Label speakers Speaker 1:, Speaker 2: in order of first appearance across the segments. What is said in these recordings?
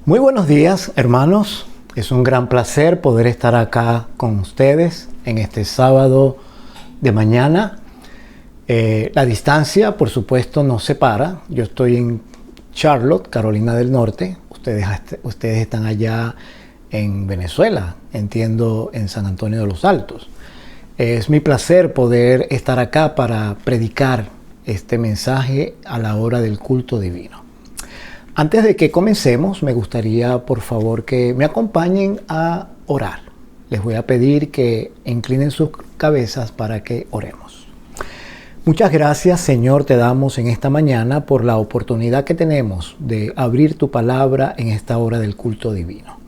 Speaker 1: Muy buenos días, hermanos. Es un gran placer poder estar acá con ustedes en este sábado de mañana. La distancia, por supuesto, nos separa. Yo estoy en Charlotte, Carolina del Norte. Ustedes están allá en Venezuela, entiendo, en San Antonio de los Altos. Es mi placer poder estar acá para predicar este mensaje a la hora del culto divino. Antes de que comencemos, me gustaría, por favor, que me acompañen a orar. Les voy a pedir que inclinen sus cabezas para que oremos. Muchas gracias, Señor, te damos en esta mañana por la oportunidad que tenemos de abrir tu palabra en esta hora del culto divino.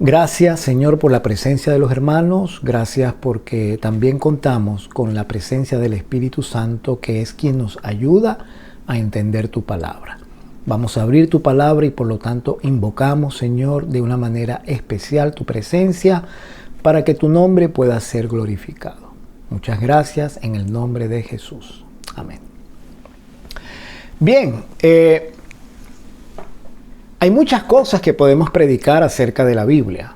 Speaker 1: Gracias, Señor, por la presencia de los hermanos. Gracias porque también contamos con la presencia del Espíritu Santo, que es quien nos ayuda a entender tu palabra. Vamos a abrir tu palabra y por lo tanto invocamos, Señor, de una manera especial tu presencia para que tu nombre pueda ser glorificado. Muchas gracias en el nombre de Jesús. Amén. Bien, hay muchas cosas que podemos predicar acerca de la Biblia.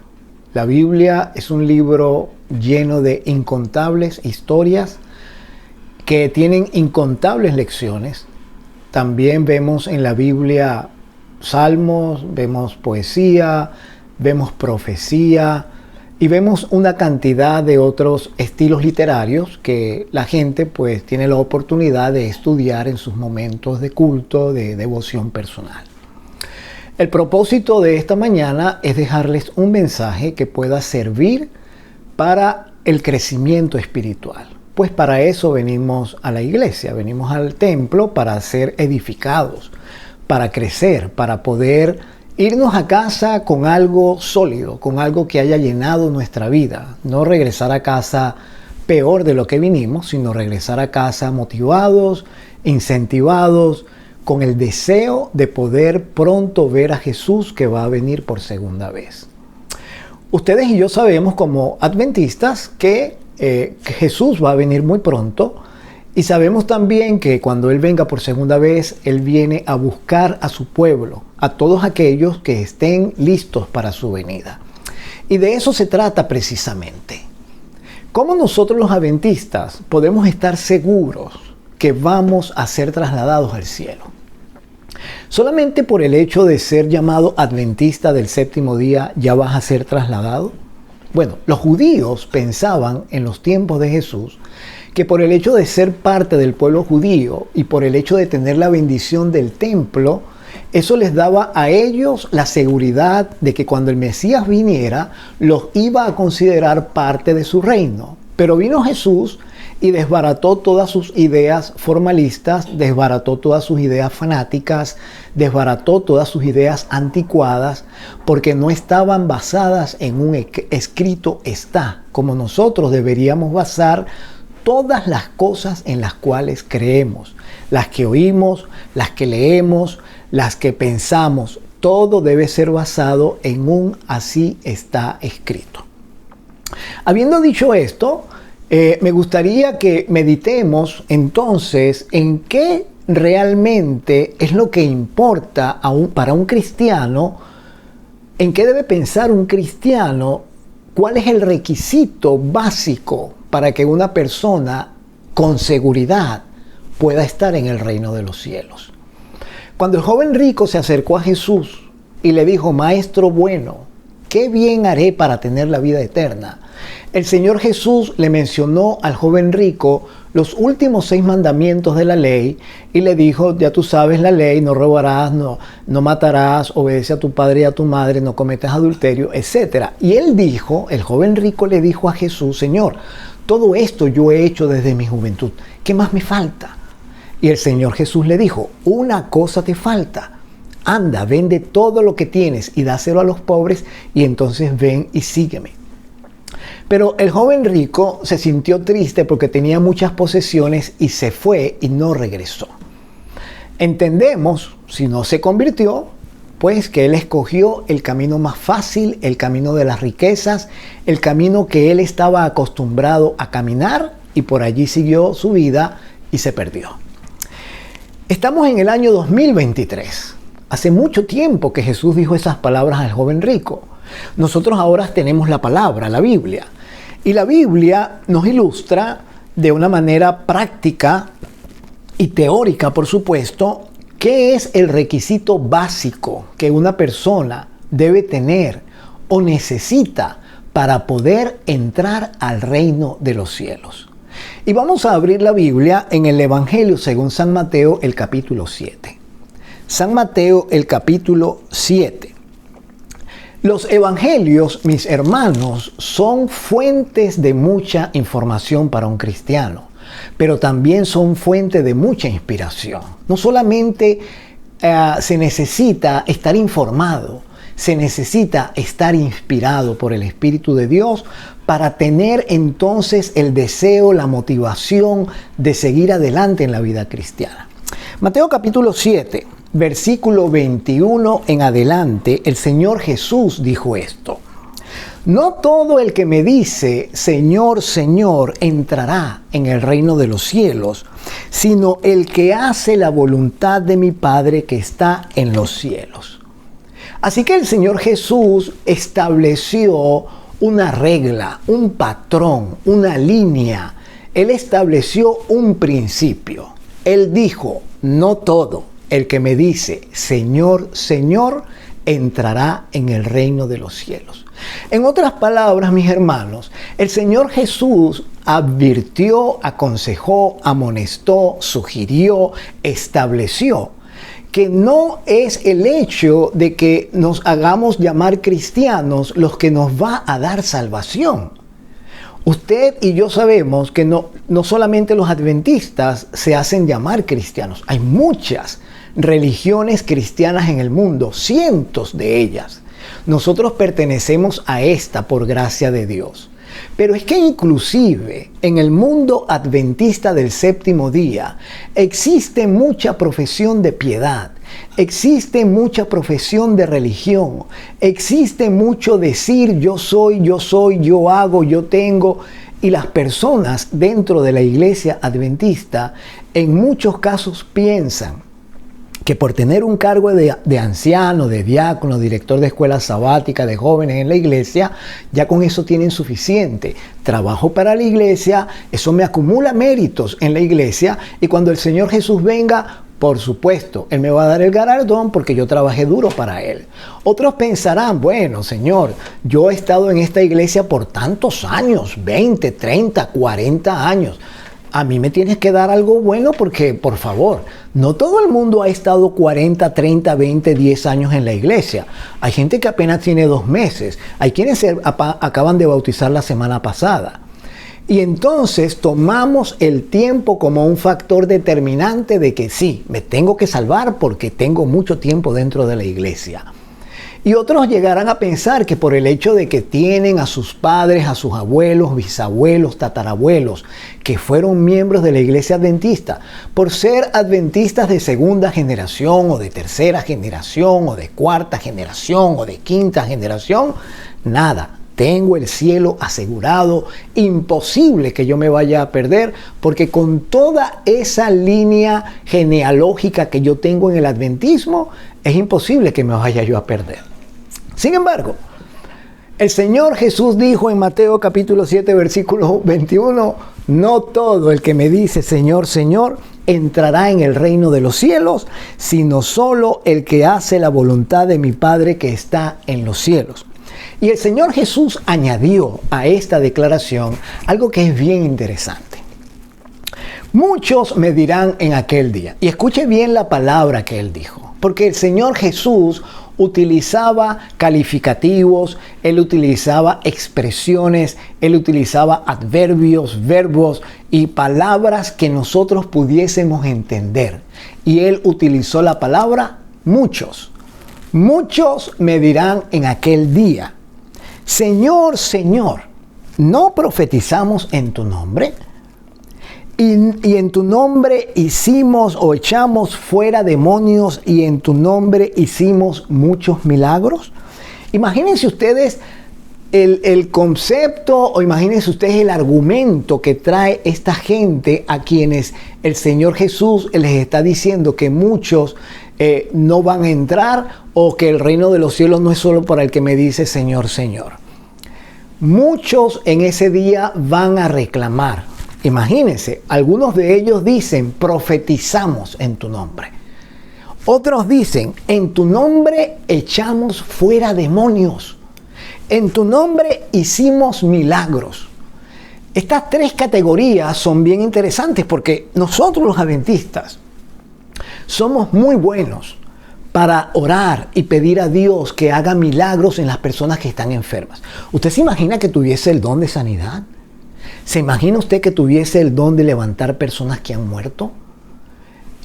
Speaker 1: La Biblia es un libro lleno de incontables historias que tienen incontables lecciones. También vemos en la Biblia salmos, vemos poesía, vemos profecía y vemos una cantidad de otros estilos literarios que la gente pues tiene la oportunidad de estudiar en sus momentos de culto, de devoción personal. El propósito de esta mañana es dejarles un mensaje que pueda servir para el crecimiento espiritual. Pues para eso venimos a la iglesia, venimos al templo para ser edificados, para crecer, para poder irnos a casa con algo sólido, con algo que haya llenado nuestra vida. No regresar a casa peor de lo que vinimos, sino regresar a casa motivados, incentivados, con el deseo de poder pronto ver a Jesús que va a venir por segunda vez. Ustedes y yo sabemos como adventistas que Jesús va a venir muy pronto y sabemos también que cuando Él venga por segunda vez, Él viene a buscar a su pueblo, a todos aquellos que estén listos para su venida. Y de eso se trata precisamente. ¿Cómo nosotros los adventistas podemos estar seguros que vamos a ser trasladados al cielo? ¿Solamente por el hecho de ser llamado adventista del séptimo día ya vas a ser trasladado? Bueno, los judíos pensaban en los tiempos de Jesús que por el hecho de ser parte del pueblo judío y por el hecho de tener la bendición del templo, eso les daba a ellos la seguridad de que cuando el Mesías viniera, los iba a considerar parte de su reino. Pero vino Jesús y desbarató todas sus ideas formalistas, desbarató todas sus ideas fanáticas, desbarató todas sus ideas anticuadas, porque no estaban basadas en un escrito está, como nosotros deberíamos basar todas las cosas en las cuales creemos, las que oímos, las que leemos, las que pensamos. Todo debe ser basado en un así está escrito. Habiendo dicho esto, me gustaría que meditemos entonces en qué realmente es lo que importa para un cristiano, en qué debe pensar un cristiano, cuál es el requisito básico para que una persona con seguridad pueda estar en el reino de los cielos. Cuando el joven rico se acercó a Jesús y le dijo, Maestro bueno, ¿qué bien haré para tener la vida eterna? El Señor Jesús le mencionó al joven rico los últimos 6 mandamientos de la ley y le dijo, ya tú sabes la ley, no robarás, no matarás, obedece a tu padre y a tu madre, no cometas adulterio, etc. Y él dijo, el joven rico le dijo a Jesús, Señor, todo esto yo he hecho desde mi juventud, ¿qué más me falta? Y el Señor Jesús le dijo, una cosa te falta. Anda, vende todo lo que tienes y dáselo a los pobres y entonces ven y sígueme. Pero el joven rico se sintió triste porque tenía muchas posesiones y se fue y no regresó. Entendemos, si no se convirtió, pues que él escogió el camino más fácil, el camino de las riquezas, el camino que él estaba acostumbrado a caminar y por allí siguió su vida y se perdió. Estamos en el año 2023. Hace mucho tiempo que Jesús dijo esas palabras al joven rico. Nosotros ahora tenemos la palabra, la Biblia. Y la Biblia nos ilustra de una manera práctica y teórica, por supuesto, qué es el requisito básico que una persona debe tener o necesita para poder entrar al reino de los cielos. Y vamos a abrir la Biblia en el Evangelio según San Mateo, el capítulo 7. San Mateo, el capítulo 7. Los evangelios, mis hermanos, son fuentes de mucha información para un cristiano, pero también son fuente de mucha inspiración. No solamente se necesita estar informado, se necesita estar inspirado por el Espíritu de Dios para tener entonces el deseo, la motivación de seguir adelante en la vida cristiana. Mateo capítulo 7, versículo 21 en adelante, el Señor Jesús dijo esto: no todo el que me dice, Señor, Señor, entrará en el reino de los cielos, sino el que hace la voluntad de mi Padre que está en los cielos. Así que el Señor Jesús estableció una regla, un patrón, una línea. Él estableció un principio. Él dijo, no todo el que me dice, Señor, Señor, entrará en el reino de los cielos. En otras palabras, mis hermanos, el Señor Jesús advirtió, aconsejó, amonestó, sugirió, estableció que no es el hecho de que nos hagamos llamar cristianos los que nos va a dar salvación. Usted y yo sabemos que no solamente los adventistas se hacen llamar cristianos. Hay muchas religiones cristianas en el mundo, cientos de ellas. Nosotros pertenecemos a esta por gracia de Dios. Pero es que inclusive en el mundo adventista del séptimo día existe mucha profesión de piedad, existe mucha profesión de religión, existe mucho decir yo soy, yo hago, yo tengo. Y las personas dentro de la iglesia adventista en muchos casos piensan que por tener un cargo de anciano, de diácono, director de escuela sabática, de jóvenes en la iglesia, ya con eso tienen suficiente. Trabajo para la iglesia, eso me acumula méritos en la iglesia, y cuando el Señor Jesús venga, por supuesto, Él me va a dar el galardón porque yo trabajé duro para Él. Otros pensarán, bueno, Señor, yo he estado en esta iglesia por tantos años, 20, 30, 40 años. A mí me tienes que dar algo bueno porque, por favor, no todo el mundo ha estado 40, 30, 20, 10 años en la iglesia. Hay gente que apenas tiene 2 meses. Hay quienes se acaban de bautizar la semana pasada. Y entonces tomamos el tiempo como un factor determinante de que sí, me tengo que salvar porque tengo mucho tiempo dentro de la iglesia. Y otros llegarán a pensar que por el hecho de que tienen a sus padres, a sus abuelos, bisabuelos, tatarabuelos, que fueron miembros de la iglesia adventista, por ser adventistas de segunda generación o de tercera generación o de cuarta generación o de quinta generación, nada, tengo el cielo asegurado, imposible que yo me vaya a perder, porque con toda esa línea genealógica que yo tengo en el adventismo, es imposible que me vaya yo a perder. Sin embargo, el Señor Jesús dijo en Mateo capítulo 7, versículo 21, no todo el que me dice Señor, Señor, entrará en el reino de los cielos, sino solo el que hace la voluntad de mi Padre que está en los cielos. Y el Señor Jesús añadió a esta declaración algo que es bien interesante. Muchos me dirán en aquel día, y escuche bien la palabra que Él dijo, porque el Señor Jesús utilizaba calificativos, Él utilizaba expresiones, Él utilizaba adverbios, verbos y palabras que nosotros pudiésemos entender. Y Él utilizó la palabra muchos. Muchos me dirán en aquel día, Señor, Señor, ¿no profetizamos en tu nombre? Y en tu nombre hicimos o echamos fuera demonios y en tu nombre hicimos muchos milagros. Imagínense ustedes el concepto o imagínense ustedes el argumento que trae esta gente a quienes el Señor Jesús les está diciendo que muchos no van a entrar, o que el reino de los cielos no es solo para el que me dice Señor, Señor. Muchos en ese día van a reclamar. Imagínense, algunos de ellos dicen, profetizamos en tu nombre. Otros dicen, en tu nombre echamos fuera demonios. En tu nombre hicimos milagros. Estas tres categorías son bien interesantes porque nosotros los adventistas somos muy buenos para orar y pedir a Dios que haga milagros en las personas que están enfermas. ¿Usted se imagina que tuviese el don de sanidad? ¿Se imagina usted que tuviese el don de levantar personas que han muerto?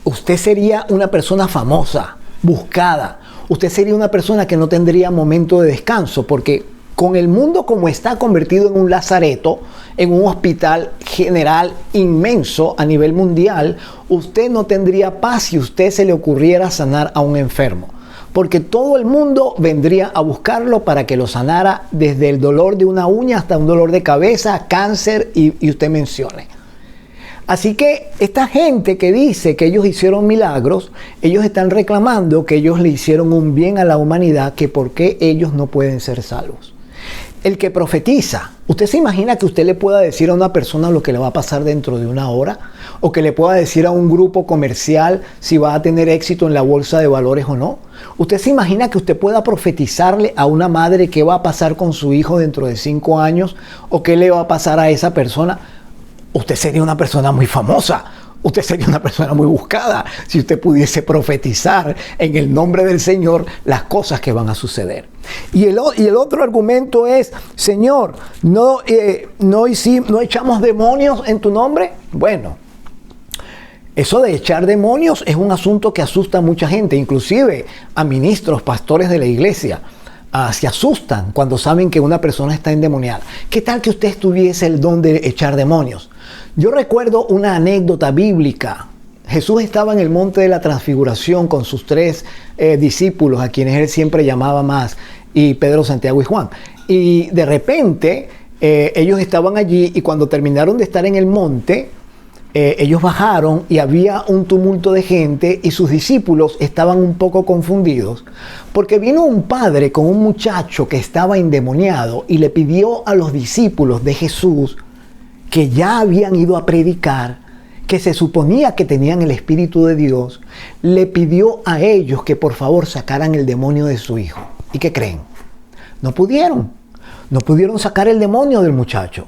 Speaker 1: Usted sería una persona famosa, buscada. Usted sería una persona que no tendría momento de descanso, porque con el mundo como está convertido en un lazareto, en un hospital general inmenso a nivel mundial, usted no tendría paz si usted se le ocurriera sanar a un enfermo. Porque todo el mundo vendría a buscarlo para que lo sanara, desde el dolor de una uña hasta un dolor de cabeza, cáncer y usted mencione. Así que esta gente que dice que ellos hicieron milagros, ellos están reclamando que ellos le hicieron un bien a la humanidad, que por qué ellos no pueden ser salvos. El que profetiza, ¿usted se imagina que usted le pueda decir a una persona lo que le va a pasar dentro de una hora? ¿O que le pueda decir a un grupo comercial si va a tener éxito en la bolsa de valores o no? ¿Usted se imagina que usted pueda profetizarle a una madre qué va a pasar con su hijo dentro de 5 años? ¿O qué le va a pasar a esa persona? Usted sería una persona muy famosa. Usted sería una persona muy buscada si usted pudiese profetizar en el nombre del Señor las cosas que van a suceder. Y el otro argumento es, Señor, ¿no echamos demonios en tu nombre? Bueno, eso de echar demonios es un asunto que asusta a mucha gente, inclusive a ministros, pastores de la iglesia. Se asustan cuando saben que una persona está endemoniada. ¿Qué tal que usted tuviese el don de echar demonios? Yo recuerdo una anécdota bíblica. Jesús estaba en el monte de la transfiguración con sus 3 discípulos, a quienes él siempre llamaba más, y Pedro, Santiago y Juan. Y de repente ellos estaban allí, y cuando terminaron de estar en el monte, ellos bajaron y había un tumulto de gente, y sus discípulos estaban un poco confundidos porque vino un padre con un muchacho que estaba endemoniado y le pidió a los discípulos de Jesús, que ya habían ido a predicar, que se suponía que tenían el Espíritu de Dios, le pidió a ellos que por favor sacaran el demonio de su hijo. ¿Y qué creen? No pudieron sacar el demonio del muchacho.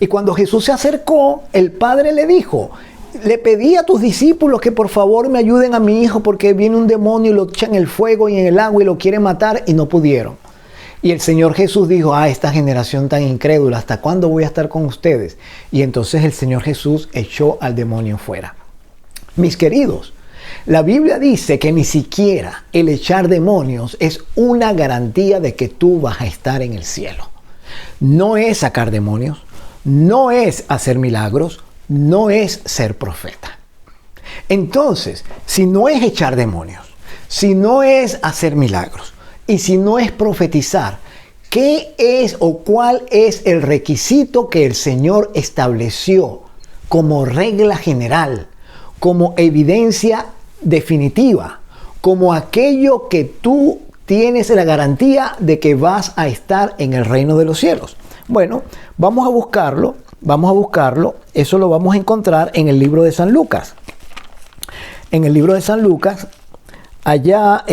Speaker 1: Y cuando Jesús se acercó, el padre le dijo, le pedí a tus discípulos que por favor me ayuden a mi hijo porque viene un demonio y lo echan en el fuego y en el agua y lo quiere matar, y no pudieron. Y el Señor Jesús dijo, esta generación tan incrédula, ¿hasta cuándo voy a estar con ustedes? Y entonces el Señor Jesús echó al demonio fuera. Mis queridos, la Biblia dice que ni siquiera el echar demonios es una garantía de que tú vas a estar en el cielo. No es sacar demonios, no es hacer milagros, no es ser profeta. Entonces, si no es echar demonios, si no es hacer milagros, y si no es profetizar, ¿qué es o cuál es el requisito que el Señor estableció como regla general, como evidencia definitiva, como aquello que tú tienes la garantía de que vas a estar en el reino de los cielos? Bueno, vamos a buscarlo, eso lo vamos a encontrar en el libro de San Lucas. En el libro de San Lucas, allá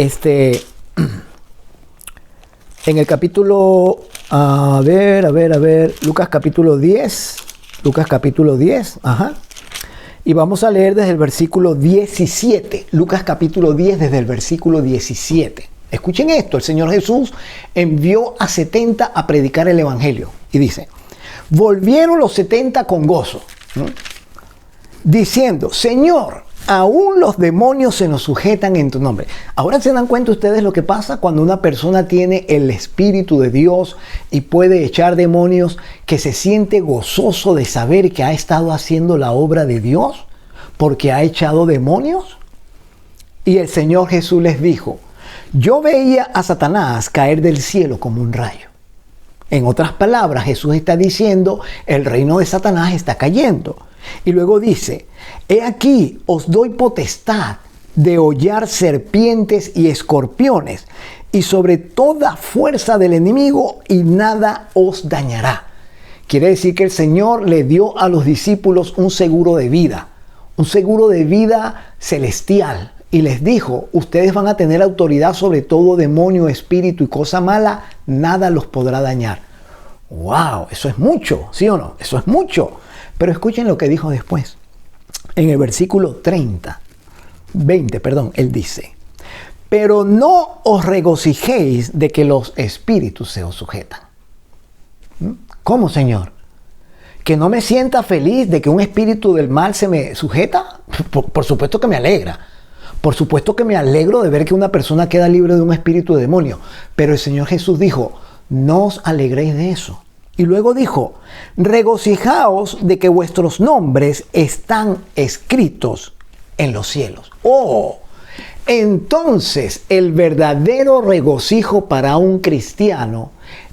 Speaker 1: en el capítulo, Lucas capítulo 10, y vamos a leer desde el versículo 17, Lucas capítulo 10 desde el versículo 17. Escuchen esto, el Señor Jesús envió a 70 a predicar el evangelio, y dice, volvieron los 70 con gozo, diciendo, Señor, aún los demonios se nos sujetan en tu nombre. Ahora se dan cuenta ustedes lo que pasa cuando una persona tiene el Espíritu de Dios y puede echar demonios, que se siente gozoso de saber que ha estado haciendo la obra de Dios porque ha echado demonios. Y el Señor Jesús les dijo, yo veía a Satanás caer del cielo como un rayo. En otras palabras, Jesús está diciendo, el reino de Satanás está cayendo. Y luego dice, he aquí, os doy potestad degollar serpientes y escorpiones, y sobre toda fuerza del enemigo, y nada os dañará. Quiere decir que el Señor le dio a los discípulos un seguro de vida celestial, y les dijo: ustedes van a tener autoridad sobre todo demonio, espíritu y cosa mala, nada los podrá dañar. ¡Wow! Eso es mucho, ¿sí o no? Eso es mucho. Pero escuchen lo que dijo después. En el versículo 20, él dice: pero no os regocijéis de que los espíritus se os sujetan. ¿Cómo, Señor? ¿Que no me sienta feliz de que un espíritu del mal se me sujeta? Por supuesto que me alegra. Por supuesto que me alegro de ver que una persona queda libre de un espíritu de demonio. Pero el Señor Jesús dijo: no os alegréis de eso. Y luego dijo: regocijaos de que vuestros nombres están escritos en los cielos. ¡Oh! Entonces, el verdadero regocijo para un cristiano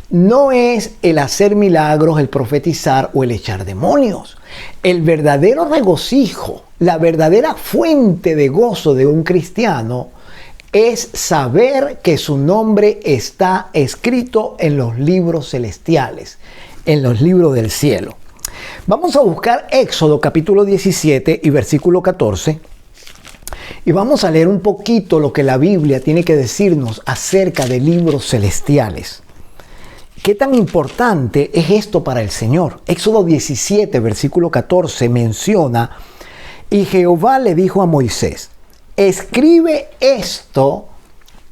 Speaker 1: no es el hacer milagros, el profetizar o el echar demonios. El verdadero regocijo, la verdadera fuente de gozo de un cristiano es saber que su nombre está escrito en los libros celestiales, en los libros del cielo. Vamos a buscar Éxodo capítulo 17 y versículo 14. Y vamos a leer un poquito lo que la Biblia tiene que decirnos acerca de libros celestiales. ¿Qué tan importante es esto para el Señor? Éxodo 17, versículo 14 menciona: y Jehová le dijo a Moisés: escribe esto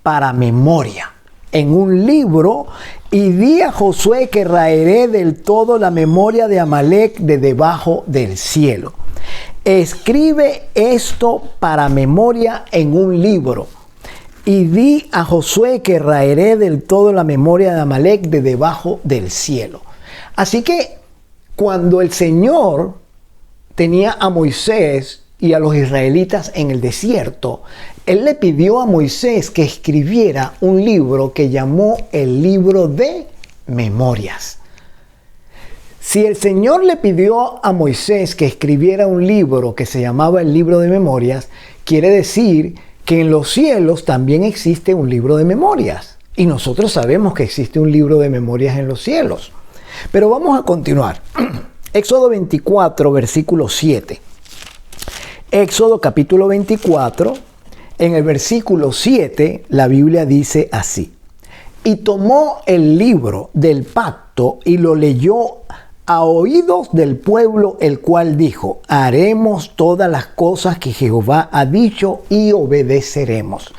Speaker 1: para memoria en un libro, y di a Josué que raeré del todo la memoria de Amalec de debajo del cielo. Escribe esto para memoria en un libro, y di a Josué que raeré del todo la memoria de Amalec de debajo del cielo. Así que cuando el Señor tenía a Moisés y a los israelitas en el desierto, Él le pidió a Moisés que escribiera un libro que llamó el libro de memorias. Si el Señor le pidió a Moisés que escribiera un libro que se llamaba el libro de memorias, quiere decir que en los cielos también existe un libro de memorias. Y nosotros sabemos que existe un libro de memorias en los cielos. Pero vamos a continuar. Éxodo 24, versículo 7. Éxodo capítulo 24, en el versículo 7, la Biblia dice así: y tomó el libro del pacto y lo leyó a oídos del pueblo, el cual dijo: haremos todas las cosas que Jehová ha dicho y obedeceremos.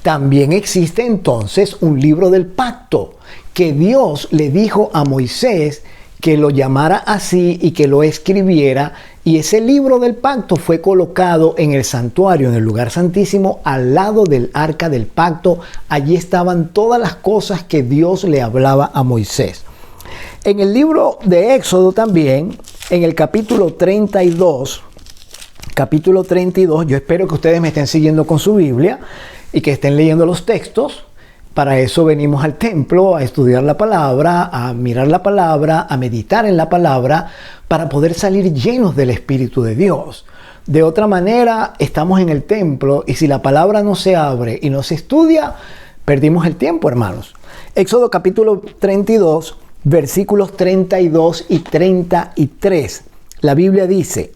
Speaker 1: También existe entonces un libro del pacto que Dios le dijo a Moisés que lo llamara así y que lo escribiera, y ese libro del pacto fue colocado en el santuario, en el lugar santísimo, al lado del arca del pacto. Allí estaban todas las cosas que Dios le hablaba a Moisés. En el libro de Éxodo también, en el capítulo 32, yo espero que ustedes me estén siguiendo con su Biblia y que estén leyendo los textos. Para eso venimos al templo, a estudiar la palabra, a mirar la palabra, a meditar en la palabra, para poder salir llenos del Espíritu de Dios. De otra manera, estamos en el templo y si la palabra no se abre y no se estudia, perdimos el tiempo, hermanos. Éxodo capítulo 32, versículos 32 y 33. La Biblia dice: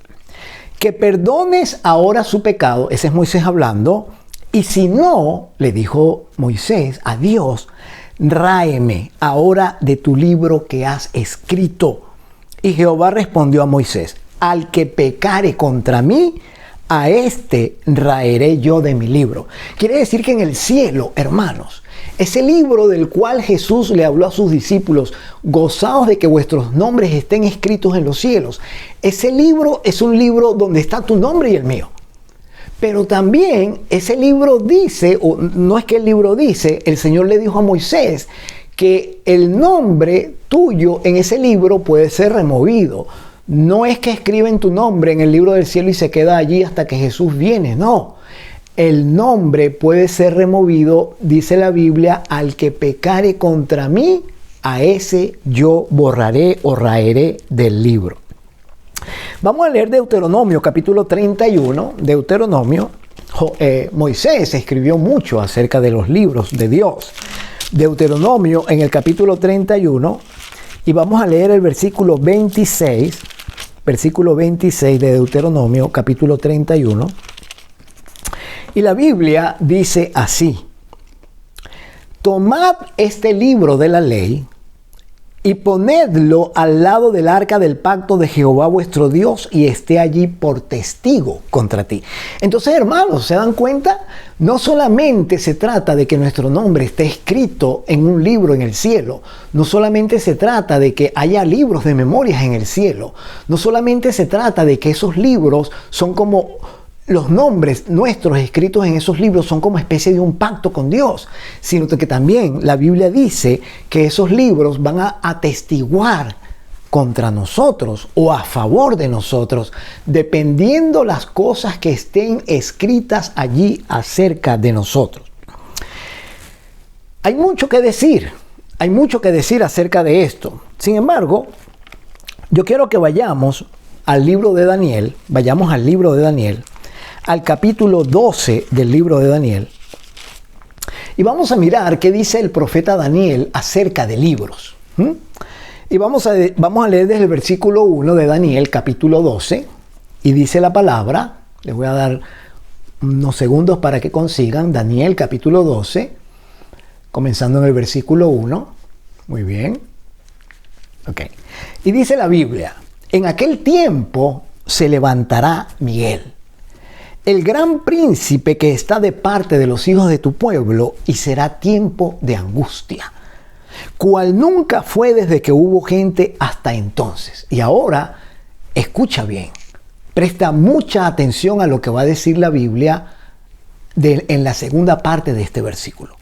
Speaker 1: que perdones ahora su pecado. Ese es Moisés hablando. Y si no, le dijo Moisés a Dios: ráeme ahora de tu libro que has escrito. Y Jehová respondió a Moisés: al que pecare contra mí, a este raeré yo de mi libro. Quiere decir que en el cielo, hermanos, ese libro del cual Jesús le habló a sus discípulos: gozaos de que vuestros nombres estén escritos en los cielos. Ese libro es un libro donde está tu nombre y el mío. Pero también ese libro dice, o no es que el libro dice, el Señor le dijo a Moisés que el nombre tuyo en ese libro puede ser removido. No es que escriben tu nombre en el libro del cielo y se queda allí hasta que Jesús viene, no. El nombre puede ser removido, dice la Biblia: al que pecare contra mí, a ese yo borraré o raeré del libro. Vamos a leer Deuteronomio capítulo 31, Deuteronomio Moisés escribió mucho acerca de los libros de Dios. Deuteronomio en el capítulo 31, y vamos a leer el versículo 26 de Deuteronomio, capítulo 31. Y la Biblia dice así: tomad este libro de la ley y ponedlo al lado del arca del pacto de Jehová vuestro Dios, y esté allí por testigo contra ti. Entonces, hermanos, ¿se dan cuenta? No solamente se trata de que nuestro nombre esté escrito en un libro en el cielo, no solamente se trata de que haya libros de memorias en el cielo, no solamente se trata de que esos libros son como los nombres nuestros escritos en esos libros son como especie de un pacto con Dios, sino que también la Biblia dice que esos libros van a atestiguar contra nosotros o a favor de nosotros, dependiendo las cosas que estén escritas allí acerca de nosotros. Hay mucho que decir acerca de esto. Sin embargo, yo quiero que vayamos al libro de Daniel, al capítulo 12 del libro de Daniel, y vamos a mirar qué dice el profeta Daniel acerca de libros. Y vamos a leer desde el versículo 1 de Daniel, capítulo 12, y dice la palabra, les voy a dar unos segundos para que consigan, Daniel, capítulo 12, comenzando en el versículo 1, muy bien, ok, y dice la Biblia: en aquel tiempo se levantará Miguel, el gran príncipe que está de parte de los hijos de tu pueblo, y será tiempo de angustia, cual nunca fue desde que hubo gente hasta entonces. Y ahora, escucha bien, presta mucha atención a lo que va a decir la Biblia en la segunda parte de este versículo.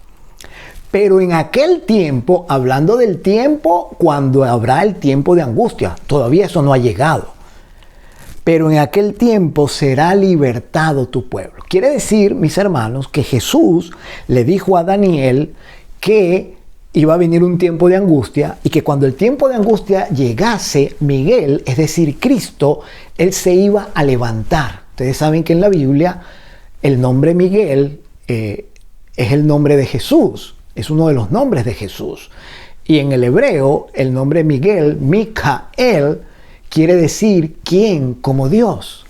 Speaker 1: Pero en aquel tiempo, hablando del tiempo cuando habrá el tiempo de angustia, todavía eso no ha llegado. Pero en aquel tiempo será libertado tu pueblo. Quiere decir, mis hermanos, que Jesús le dijo a Daniel que iba a venir un tiempo de angustia, y que cuando el tiempo de angustia llegase, Miguel, es decir, Cristo, él se iba a levantar. Ustedes saben que en la Biblia el nombre Miguel es el nombre de Jesús, es uno de los nombres de Jesús. Y en el hebreo el nombre Miguel, Micael, quiere decir ¿quién como Dios?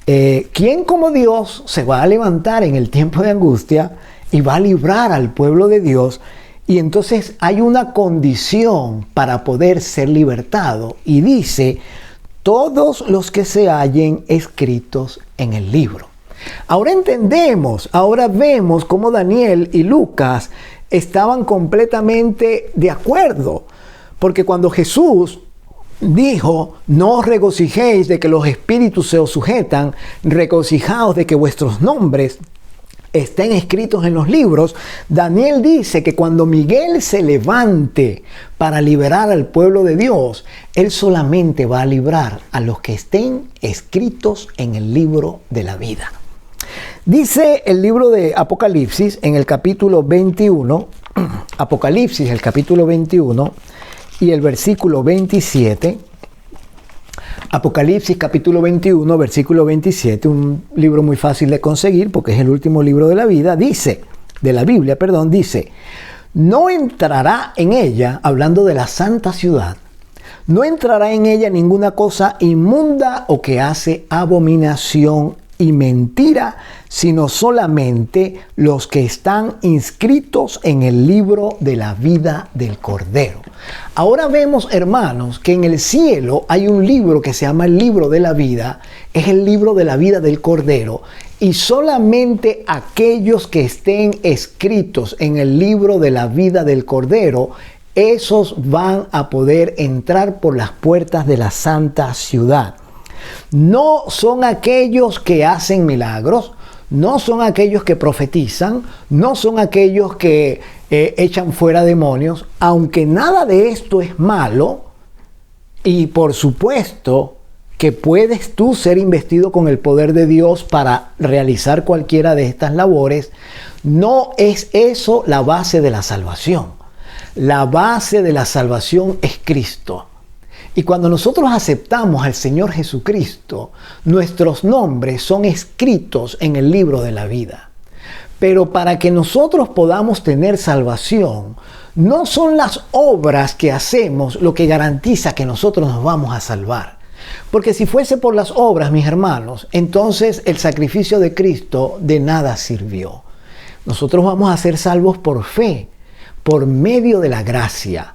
Speaker 1: ¿Quién como Dios se va a levantar en el tiempo de angustia y va a librar al pueblo de Dios? Y entonces hay una condición para poder ser libertado, y dice: todos los que se hallen escritos en el libro. Ahora entendemos, ahora vemos cómo Daniel y Lucas estaban completamente de acuerdo, porque cuando Jesús dijo: no os regocijéis de que los espíritus se os sujetan, regocijaos de que vuestros nombres estén escritos en los libros, Daniel dice que cuando Miguel se levante para liberar al pueblo de Dios, él solamente va a librar a los que estén escritos en el libro de la vida. Dice el libro de Apocalipsis en el capítulo 21, Apocalipsis, el capítulo 21, y el versículo 27, Apocalipsis capítulo 21, versículo 27, un libro muy fácil de conseguir porque es el último libro de la Biblia, dice, no entrará en ella, hablando de la santa ciudad, no entrará en ella ninguna cosa inmunda o que hace abominación y mentira, sino solamente los que están inscritos en el libro de la vida del Cordero. Ahora vemos, hermanos, que en el cielo hay un libro que se llama el libro de la vida, es el libro de la vida del Cordero, y solamente aquellos que estén escritos en el libro de la vida del Cordero, esos van a poder entrar por las puertas de la santa ciudad. No son aquellos que hacen milagros, no son aquellos que profetizan, no son aquellos que echan fuera demonios, aunque nada de esto es malo, y por supuesto que puedes tú ser investido con el poder de Dios para realizar cualquiera de estas labores. No es eso la base de la salvación. La base de la salvación es Cristo. Y cuando nosotros aceptamos al Señor Jesucristo, nuestros nombres son escritos en el libro de la vida. Pero para que nosotros podamos tener salvación, no son las obras que hacemos lo que garantiza que nosotros nos vamos a salvar. Porque si fuese por las obras, mis hermanos, entonces el sacrificio de Cristo de nada sirvió. Nosotros vamos a ser salvos por fe, por medio de la gracia.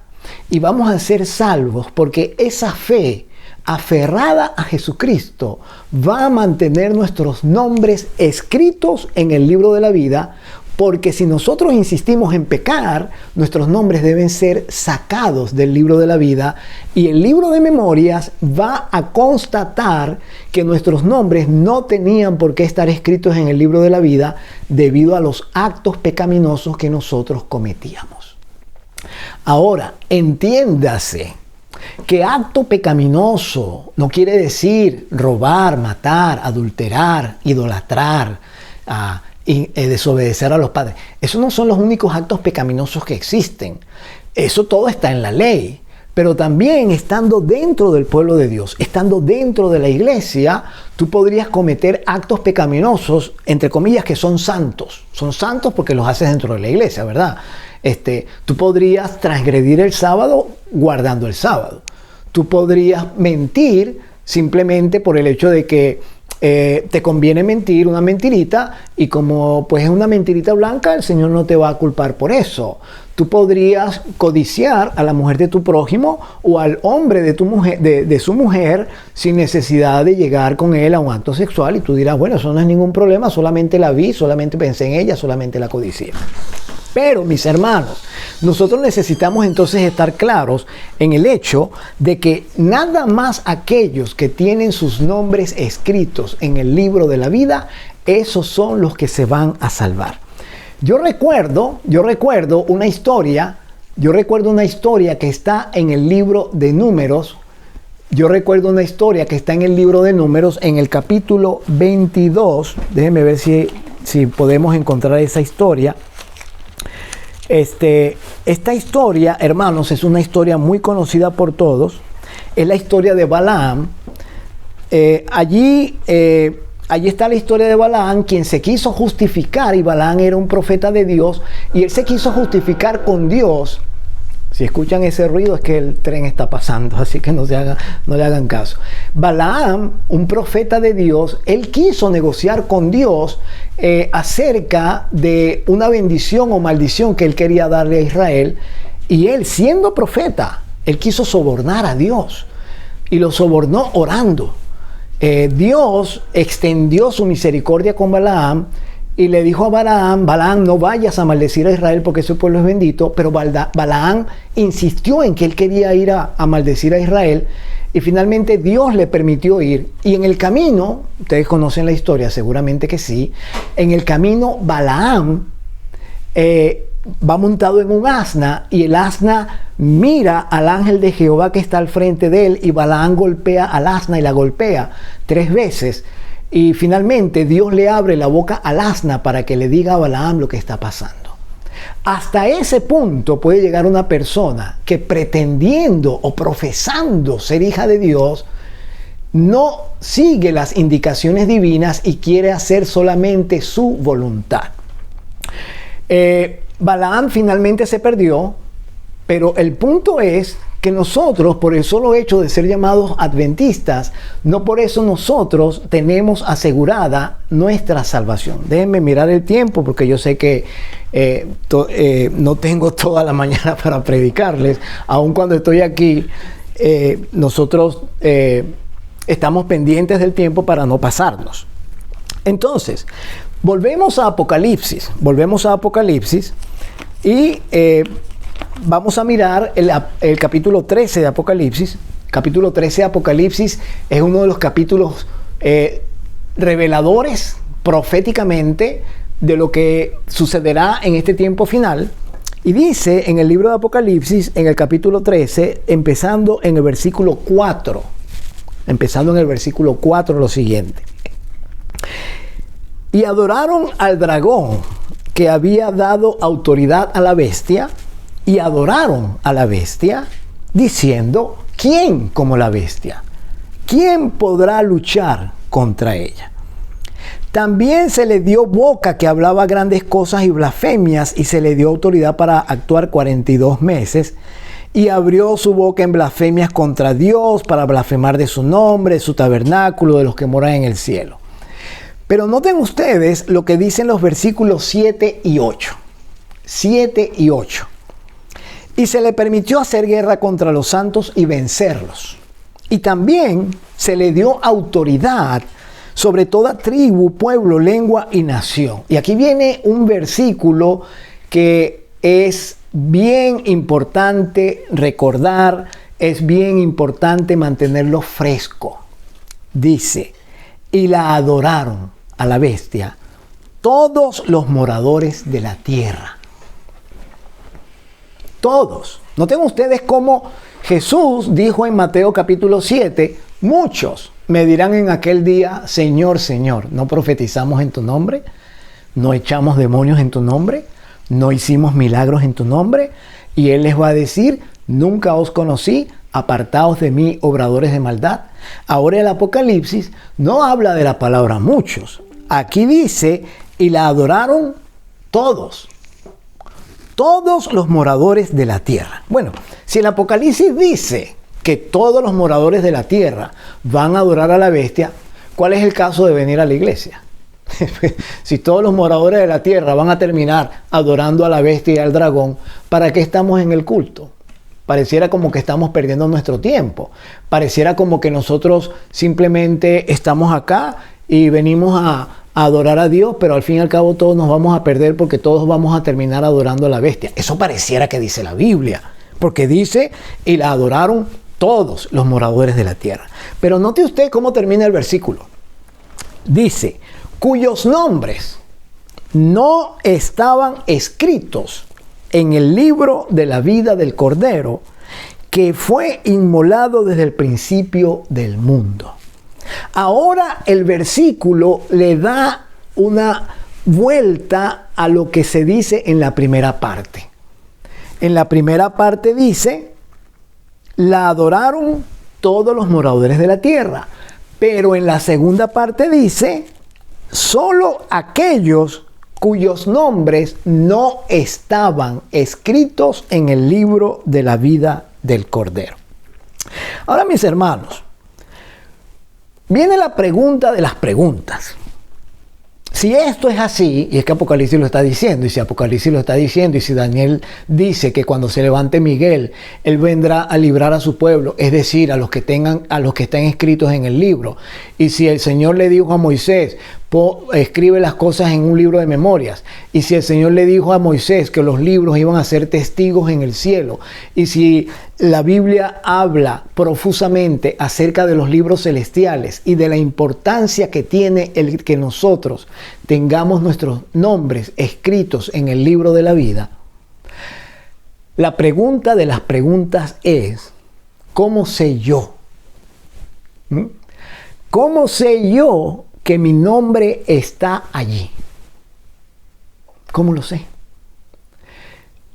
Speaker 1: Y vamos a ser salvos porque esa fe aferrada a Jesucristo va a mantener nuestros nombres escritos en el libro de la vida, porque si nosotros insistimos en pecar, nuestros nombres deben ser sacados del libro de la vida y el libro de memorias va a constatar que nuestros nombres no tenían por qué estar escritos en el libro de la vida debido a los actos pecaminosos que nosotros cometíamos. Ahora, entiéndase que acto pecaminoso no quiere decir robar, matar, adulterar, idolatrar, desobedecer a los padres. Esos no son los únicos actos pecaminosos que existen. Eso todo está en la ley. Pero también estando dentro del pueblo de Dios, estando dentro de la iglesia, tú podrías cometer actos pecaminosos, entre comillas, que son santos. Son santos porque los haces dentro de la iglesia, ¿verdad? Tú podrías transgredir el sábado guardando el sábado. Tú podrías mentir simplemente por el hecho de que te conviene mentir, una mentirita, y como pues es una mentirita blanca, el Señor no te va a culpar por eso. Tú podrías codiciar a la mujer de tu prójimo o al hombre de tu mujer, de su mujer, sin necesidad de llegar con él a un acto sexual, y tú dirás, bueno, eso no es ningún problema, solamente la vi, solamente pensé en ella, solamente la codicié. Pero, mis hermanos, nosotros necesitamos entonces estar claros en el hecho de que nada más aquellos que tienen sus nombres escritos en el libro de la vida, esos son los que se van a salvar. Yo recuerdo una historia que está en el libro de Números. Yo recuerdo una historia que está en el libro de Números, en el capítulo 22. Déjenme ver si podemos encontrar esa historia. Esta historia, hermanos, es una historia muy conocida por todos. Es la historia de Balaam. Allí está la historia de Balaam, quien se quiso justificar, y Balaam era un profeta de Dios, y él se quiso justificar con Dios. Si escuchan ese ruido es que el tren está pasando, así que no le hagan caso. Balaam, un profeta de Dios, él quiso negociar con Dios acerca de una bendición o maldición que él quería darle a Israel, y él, siendo profeta, él quiso sobornar a Dios, y lo sobornó orando. Dios extendió su misericordia con Balaam y le dijo a Balaam, no vayas a maldecir a Israel porque ese pueblo es bendito, pero Balaam insistió en que él quería ir a maldecir a Israel, y finalmente Dios le permitió ir. Y en el camino, ustedes conocen la historia, seguramente que sí, en el camino Balaam va montado en un asna, y el asna mira al ángel de Jehová que está al frente de él, y Balaam golpea al asna y la golpea 3 veces. Y finalmente Dios le abre la boca al asna para que le diga a Balaam lo que está pasando. Hasta ese punto puede llegar una persona que, pretendiendo o profesando ser hija de Dios, no sigue las indicaciones divinas y quiere hacer solamente su voluntad. Balaam finalmente se perdió, pero el punto es que nosotros, por el solo hecho de ser llamados adventistas, no por eso nosotros tenemos asegurada nuestra salvación. Déjenme mirar el tiempo, porque yo sé que no tengo toda la mañana para predicarles. Aun cuando estoy aquí, nosotros estamos pendientes del tiempo para no pasarnos. Entonces, volvemos a Apocalipsis y vamos a mirar el capítulo 13 de Apocalipsis. Capítulo 13 de Apocalipsis es uno de los capítulos reveladores proféticamente de lo que sucederá en este tiempo final. Y dice en el libro de Apocalipsis, en el capítulo 13, empezando en el versículo 4, lo siguiente. Y adoraron al dragón que había dado autoridad a la bestia, y adoraron a la bestia, diciendo, ¿quién como la bestia? ¿Quién podrá luchar contra ella? También se le dio boca que hablaba grandes cosas y blasfemias, y se le dio autoridad para actuar 42 meses, y abrió su boca en blasfemias contra Dios, para blasfemar de su nombre, de su tabernáculo, de los que moran en el cielo. Pero noten ustedes lo que dicen los versículos 7 y 8. 7 y 8. Y se le permitió hacer guerra contra los santos y vencerlos. Y también se le dio autoridad sobre toda tribu, pueblo, lengua y nación. Y aquí viene un versículo que es bien importante recordar, es bien importante mantenerlo fresco. Dice, y la adoraron a la bestia todos los moradores de la tierra. Todos. Noten ustedes cómo Jesús dijo en Mateo capítulo 7, muchos me dirán en aquel día, Señor, Señor, ¿no profetizamos en tu nombre? ¿No echamos demonios en tu nombre? ¿No hicimos milagros en tu nombre? Y Él les va a decir, nunca os conocí, apartaos de mí, obradores de maldad. Ahora el Apocalipsis no habla de la palabra muchos. Aquí dice, y la adoraron todos. Todos los moradores de la tierra. Bueno, si el Apocalipsis dice que todos los moradores de la tierra van a adorar a la bestia, ¿cuál es el caso de venir a la iglesia? Si todos los moradores de la tierra van a terminar adorando a la bestia y al dragón, ¿para qué estamos en el culto? Pareciera como que estamos perdiendo nuestro tiempo. Pareciera como que nosotros simplemente estamos acá y venimos a adorar a Dios, pero al fin y al cabo todos nos vamos a perder porque todos vamos a terminar adorando a la bestia. Eso pareciera que dice la Biblia, porque dice, y la adoraron todos los moradores de la tierra. Pero note usted cómo termina el versículo. Dice, cuyos nombres no estaban escritos en el libro de la vida del Cordero, que fue inmolado desde el principio del mundo. Ahora el versículo le da una vuelta a lo que se dice en la primera parte. En la primera parte dice, la adoraron todos los moradores de la tierra. Pero en la segunda parte dice, solo aquellos cuyos nombres no estaban escritos en el libro de la vida del Cordero. Ahora, mis hermanos, viene la pregunta de las preguntas. Si esto es así, y es que Apocalipsis lo está diciendo, y si Apocalipsis lo está diciendo, y si Daniel dice que cuando se levante Miguel, él vendrá a librar a su pueblo, es decir, a los que estén escritos en el libro. Y si el Señor le dijo a Moisés, escribe las cosas en un libro de memorias. Y si el Señor le dijo a Moisés que los libros iban a ser testigos en el cielo. Y si la Biblia habla profusamente acerca de los libros celestiales y de la importancia que tiene el que nosotros tengamos nuestros nombres escritos en el libro de la vida, la pregunta de las preguntas es, ¿cómo sé yo? ¿Cómo sé yo que mi nombre está allí? ¿Cómo lo sé?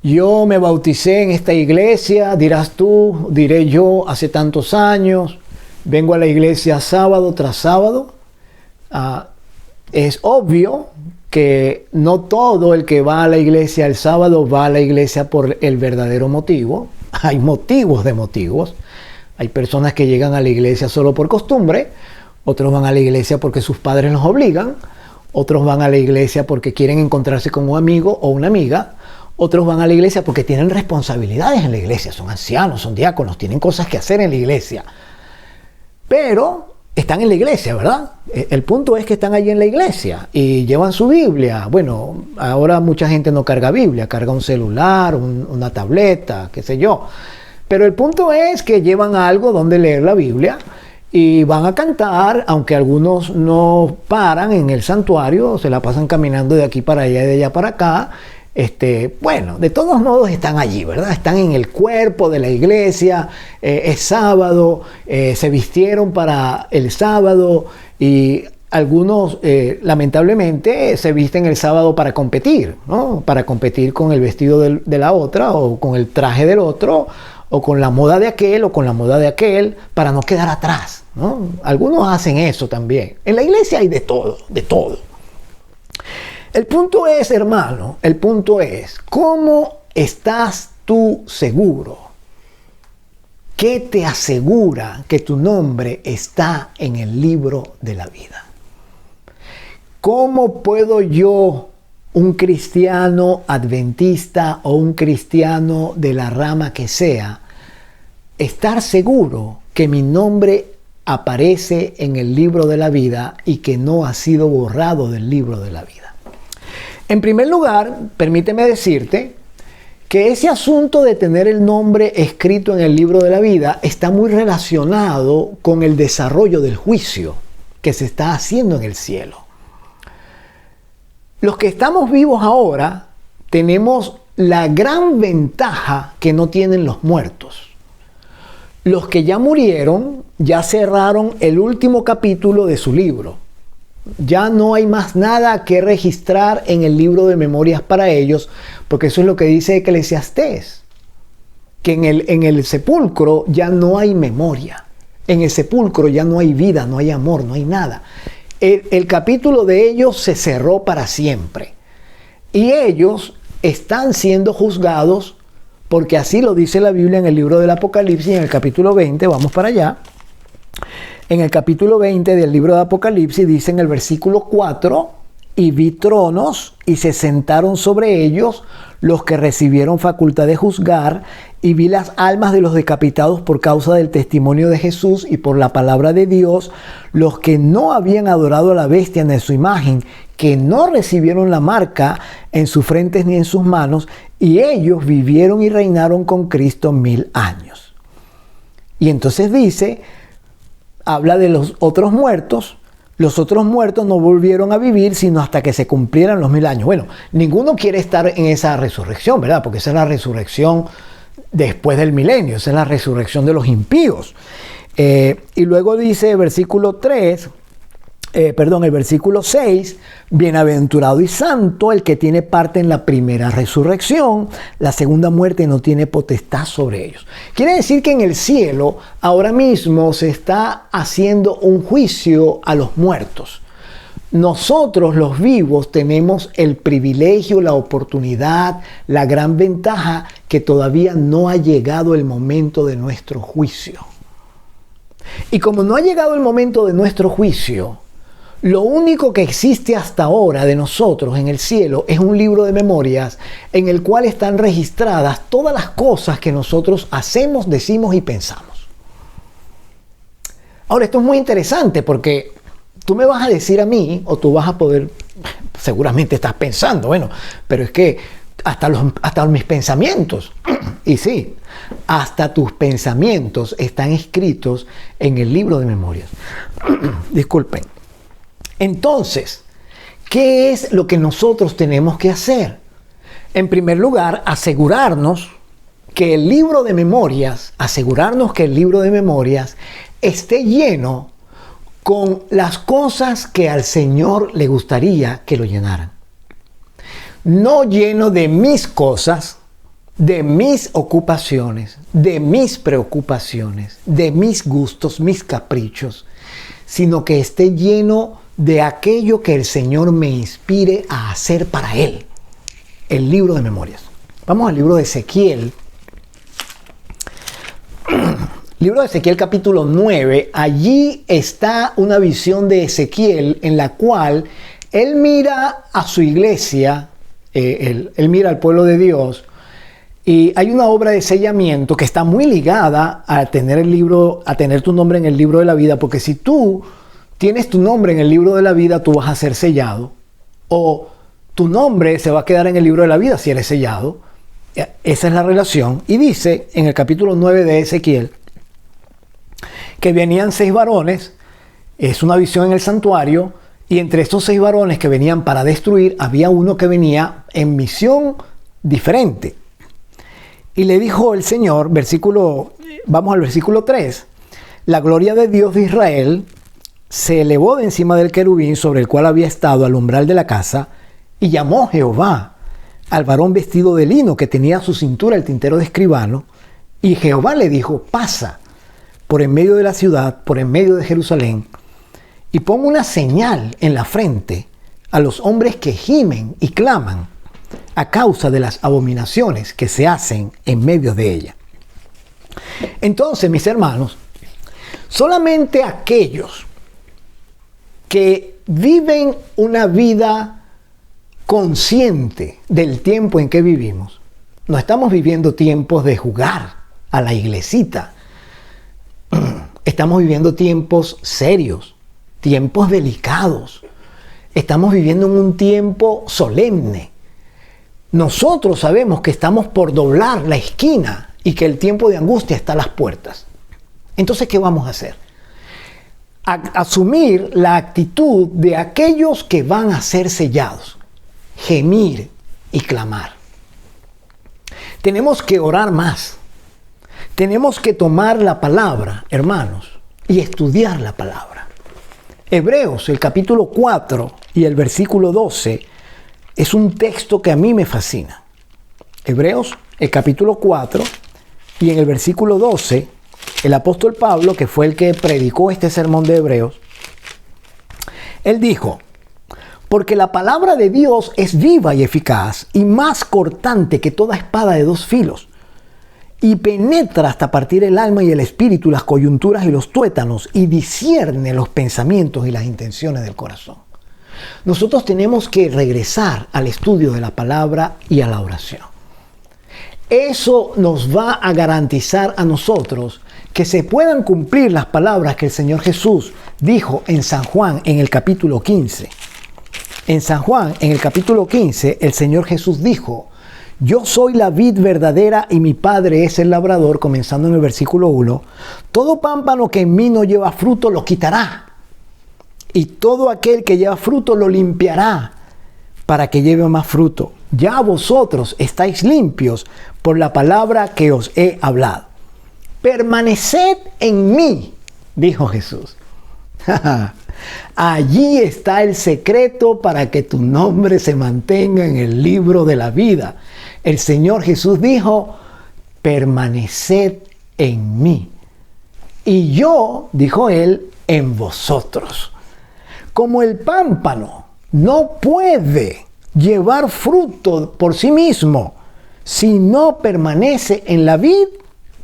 Speaker 1: Yo me bauticé en esta iglesia, dirás tú, diré yo, hace tantos años, vengo a la iglesia sábado tras sábado. Es obvio que no todo el que va a la iglesia el sábado va a la iglesia por el verdadero motivo. Hay motivos de motivos. Hay personas que llegan a la iglesia solo por costumbre, otros van a la iglesia porque sus padres los obligan, otros van a la iglesia porque quieren encontrarse con un amigo o una amiga, otros van a la iglesia porque tienen responsabilidades en la iglesia, son ancianos, son diáconos, tienen cosas que hacer en la iglesia. Pero están en la iglesia, ¿verdad? El punto es que están allí en la iglesia y llevan su Biblia. Bueno, ahora mucha gente no carga Biblia, carga un celular, una tableta, qué sé yo. Pero el punto es que llevan algo donde leer la Biblia y van a cantar, aunque algunos no paran en el santuario, se la pasan caminando de aquí para allá y de allá para acá. Bueno, de todos modos están allí, ¿verdad? Están en el cuerpo de la iglesia, es sábado, se vistieron para el sábado y algunos lamentablemente se visten el sábado para competir, ¿no? Para competir con el vestido de la otra o con el traje del otro o con la moda de aquel, o con la moda de aquel, para no quedar atrás, ¿no? Algunos hacen eso también. En la iglesia hay de todo, de todo. El punto es, hermano, el punto es, ¿cómo estás tú seguro? ¿Qué te asegura que tu nombre está en el libro de la vida? ¿Cómo puedo yo, un cristiano adventista o un cristiano de la rama que sea, estar seguro que mi nombre aparece en el libro de la vida y que no ha sido borrado del libro de la vida? En primer lugar, permíteme decirte que ese asunto de tener el nombre escrito en el libro de la vida está muy relacionado con el desarrollo del juicio que se está haciendo en el cielo. Los que estamos vivos ahora tenemos la gran ventaja que no tienen los muertos. Los que ya murieron ya cerraron el último capítulo de su libro. Ya no hay más nada que registrar en el libro de memorias para ellos, porque eso es lo que dice Eclesiastés, que en el sepulcro ya no hay memoria, en el sepulcro ya no hay vida, no hay amor, no hay nada. El capítulo de ellos se cerró para siempre y ellos están siendo juzgados porque así lo dice la Biblia en el libro del Apocalipsis, en el capítulo 20, vamos para allá. En el capítulo 20 del libro de Apocalipsis dice en el versículo 4, y vi tronos y se sentaron sobre ellos los que recibieron facultad de juzgar, y vi las almas de los decapitados por causa del testimonio de Jesús y por la palabra de Dios, los que no habían adorado a la bestia ni a su imagen, que no recibieron la marca en sus frentes ni en sus manos, y ellos vivieron y reinaron con Cristo 1000 años. Y entonces dice, habla de los otros muertos. Los otros muertos no volvieron a vivir sino hasta que se cumplieran los 1000 años. Bueno, ninguno quiere estar en esa resurrección, ¿verdad? Porque esa es la resurrección después del milenio, esa es la resurrección de los impíos. Y luego dice el versículo 6, bienaventurado y santo el que tiene parte en la primera resurrección, la segunda muerte no tiene potestad sobre ellos. Quiere decir que en el cielo ahora mismo se está haciendo un juicio a los muertos. Nosotros los vivos tenemos el privilegio, la oportunidad, la gran ventaja que todavía no ha llegado el momento de nuestro juicio. Y como no ha llegado el momento de nuestro juicio, lo único que existe hasta ahora de nosotros en el cielo es un libro de memorias en el cual están registradas todas las cosas que nosotros hacemos, decimos y pensamos. Ahora, esto es muy interesante porque tú me vas a decir a mí, o tú vas a poder, seguramente estás pensando, bueno, pero es que hasta mis pensamientos, y sí, hasta tus pensamientos están escritos en el libro de memorias. Disculpen. Entonces, ¿qué es lo que nosotros tenemos que hacer? En primer lugar, asegurarnos que el libro de memorias esté lleno con las cosas que al Señor le gustaría que lo llenaran. No lleno de mis cosas, de mis ocupaciones, de mis preocupaciones, de mis gustos, mis caprichos, sino que esté lleno de aquello que el Señor me inspire a hacer para Él. El libro de memorias. Vamos al libro de Ezequiel. Libro de Ezequiel capítulo 9. Allí está una visión de Ezequiel en la cual él mira a su iglesia, él mira al pueblo de Dios, y hay una obra de sellamiento que está muy ligada a tener tu nombre en el libro de la vida, porque si tú tienes tu nombre en el libro de la vida, tú vas a ser sellado, o tu nombre se va a quedar en el libro de la vida si eres sellado. Esa es la relación. Y dice en el capítulo 9 de Ezequiel que venían 6 varones, es una visión en el santuario, y entre estos 6 varones que venían para destruir, había uno que venía en misión diferente. Y le dijo el Señor, vamos al versículo 3, la gloria de Dios de Israel se elevó de encima del querubín sobre el cual había estado al umbral de la casa, y llamó Jehová al varón vestido de lino que tenía a su cintura el tintero de escribano, Y Jehová le dijo, pasa por en medio de la ciudad, por en medio de Jerusalén, y pon una señal en la frente a los hombres que gimen y claman a causa de las abominaciones que se hacen en medio de ella. Entonces, mis hermanos, solamente aquellos que viven una vida consciente del tiempo en que vivimos, no estamos viviendo tiempos de jugar a la iglesita, estamos viviendo tiempos serios, tiempos delicados, estamos viviendo en un tiempo solemne. Nosotros sabemos que estamos por doblar la esquina y que el tiempo de angustia está a las puertas. Entonces, ¿qué vamos a hacer? Asumir la actitud de aquellos que van a ser sellados, gemir y clamar. Tenemos que orar más. Tenemos que tomar la palabra, hermanos, y estudiar la palabra. Hebreos, el capítulo 4 y el versículo 12, es un texto que a mí me fascina. Hebreos, el capítulo 4 y en el versículo 12, el apóstol Pablo, que fue el que predicó este sermón de Hebreos, él dijo, porque la palabra de Dios es viva y eficaz y más cortante que toda espada de dos filos, y penetra hasta partir el alma y el espíritu, las coyunturas y los tuétanos, y discierne los pensamientos y las intenciones del corazón. Nosotros tenemos que regresar al estudio de la palabra y a la oración. Eso nos va a garantizar a nosotros que se puedan cumplir las palabras que el Señor Jesús dijo en San Juan en el capítulo 15. En San Juan, en el capítulo 15, el Señor Jesús dijo, yo soy la vid verdadera y mi Padre es el labrador, comenzando en el versículo 1. Todo pámpano que en mí no lleva fruto lo quitará, y todo aquel que lleva fruto lo limpiará para que lleve más fruto. Ya vosotros estáis limpios por la palabra que os he hablado. Permaneced en mí, dijo Jesús. Allí está el secreto para que tu nombre se mantenga en el libro de la vida. El Señor Jesús dijo, permaneced en mí. Y yo, dijo él, en vosotros. Como el pámpano no puede llevar fruto por sí mismo si no permanece en la vid,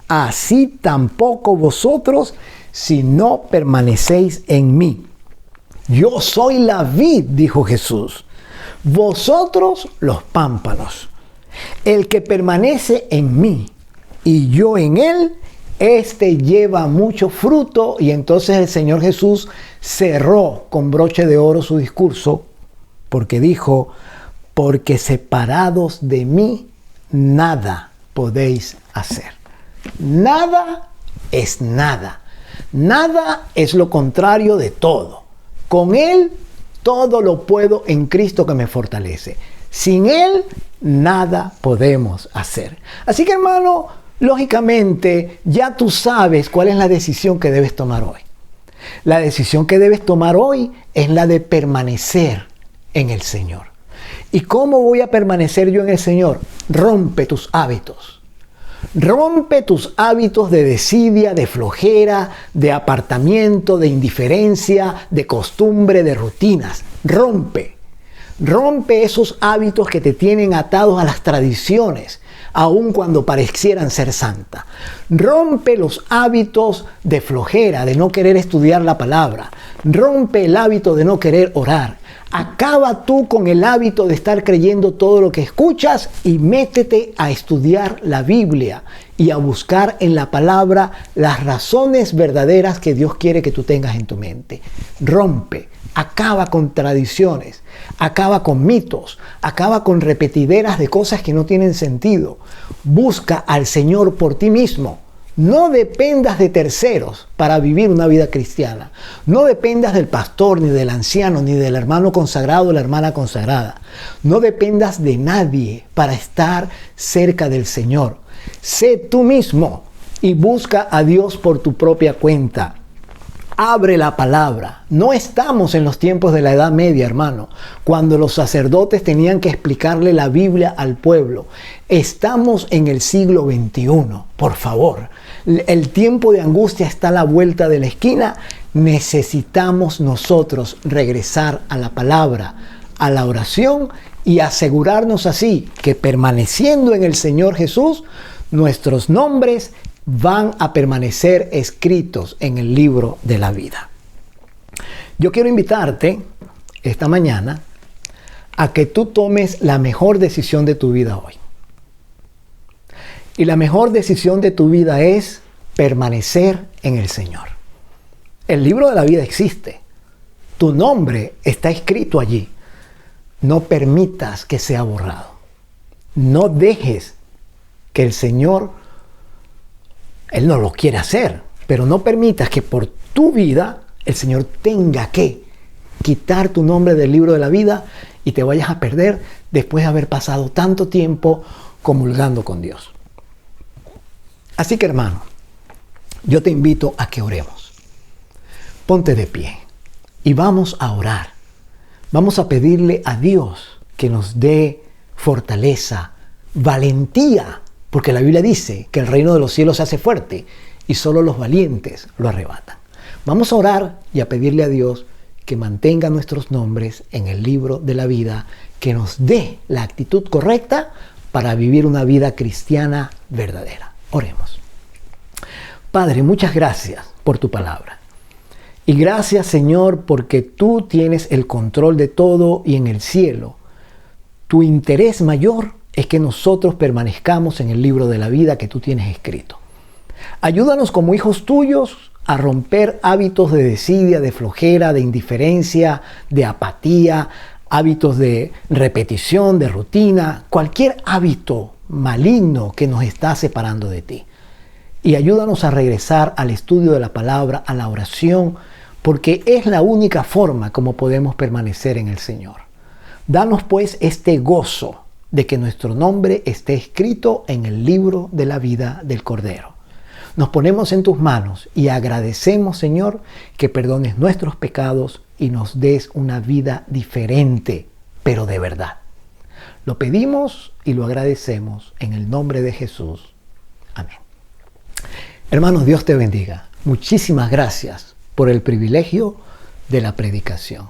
Speaker 1: así tampoco vosotros si no permanecéis en mí. Yo soy la vid, dijo Jesús, vosotros los pámpanos. El que permanece en mí y yo en él, este lleva mucho fruto. Y entonces el Señor Jesús cerró con broche de oro su discurso porque dijo, porque separados de mí nada podéis hacer. Nada es nada. Nada es lo contrario de todo. Con Él todo lo puedo en Cristo que me fortalece. Sin Él nada podemos hacer. Así que, hermano, lógicamente ya tú sabes cuál es la decisión que debes tomar hoy. La decisión que debes tomar hoy es la de permanecer en el Señor. ¿Y cómo voy a permanecer yo en el Señor? Rompe tus hábitos. Rompe tus hábitos de desidia, de flojera, de apartamiento, de indiferencia, de costumbre, de rutinas. Rompe esos hábitos que te tienen atados a las tradiciones, aun cuando parecieran ser santa. Rompe los hábitos de flojera, de no querer estudiar la palabra. Rompe el hábito de no querer orar. Acaba tú con el hábito de estar creyendo todo lo que escuchas y métete a estudiar la Biblia y a buscar en la palabra las razones verdaderas que Dios quiere que tú tengas en tu mente. Rompe, acaba con tradiciones, acaba con mitos, acaba con repetideras de cosas que no tienen sentido. Busca al Señor por ti mismo. No dependas de terceros para vivir una vida cristiana. No dependas del pastor, ni del anciano, ni del hermano consagrado o la hermana consagrada. No dependas de nadie para estar cerca del Señor. Sé tú mismo y busca a Dios por tu propia cuenta. Abre la palabra. No estamos en los tiempos de la Edad Media, hermano, cuando los sacerdotes tenían que explicarle la Biblia al pueblo. Estamos en el siglo XXI, por favor. El tiempo de angustia está a la vuelta de la esquina. Necesitamos nosotros regresar a la palabra, a la oración y asegurarnos así que permaneciendo en el Señor Jesús, nuestros nombres van a permanecer escritos en el libro de la vida. Yo quiero invitarte esta mañana a que tú tomes la mejor decisión de tu vida hoy. Y la mejor decisión de tu vida es permanecer en el Señor. El libro de la vida existe. Tu nombre está escrito allí. No permitas que sea borrado. No dejes que el Señor, Él no lo quiere hacer, pero no permitas que por tu vida el Señor tenga que quitar tu nombre del libro de la vida y te vayas a perder después de haber pasado tanto tiempo comulgando con Dios. Así que, hermano, yo te invito a que oremos. Ponte de pie y vamos a orar. Vamos a pedirle a Dios que nos dé fortaleza, valentía, porque la Biblia dice que el reino de los cielos se hace fuerte y solo los valientes lo arrebatan. Vamos a orar y a pedirle a Dios que mantenga nuestros nombres en el libro de la vida, que nos dé la actitud correcta para vivir una vida cristiana verdadera. Oremos. Padre, muchas gracias por tu palabra. Y gracias, Señor, porque tú tienes el control de todo y en el cielo tu interés mayor es que nosotros permanezcamos en el libro de la vida que tú tienes escrito. Ayúdanos como hijos tuyos a romper hábitos de desidia, de flojera, de indiferencia, de apatía, hábitos de repetición, de rutina, cualquier hábito maligno que nos está separando de ti. Y ayúdanos a regresar al estudio de la palabra, a la oración, porque es la única forma como podemos permanecer en el Señor. Danos pues este gozo de que nuestro nombre esté escrito en el libro de la vida del Cordero. Nos ponemos en tus manos y agradecemos, Señor, que perdones nuestros pecados y nos des una vida diferente, pero de verdad. Lo pedimos y lo agradecemos en el nombre de Jesús. Amén. Hermanos, Dios te bendiga. Muchísimas gracias por el privilegio de la predicación.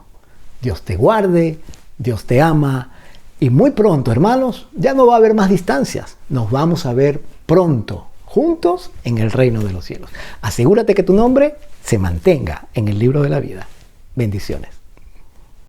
Speaker 1: Dios te guarde, Dios te ama. Y muy pronto, hermanos, ya no va a haber más distancias. Nos vamos a ver pronto, juntos en el reino de los cielos. Asegúrate que tu nombre se mantenga en el libro de la vida. Bendiciones.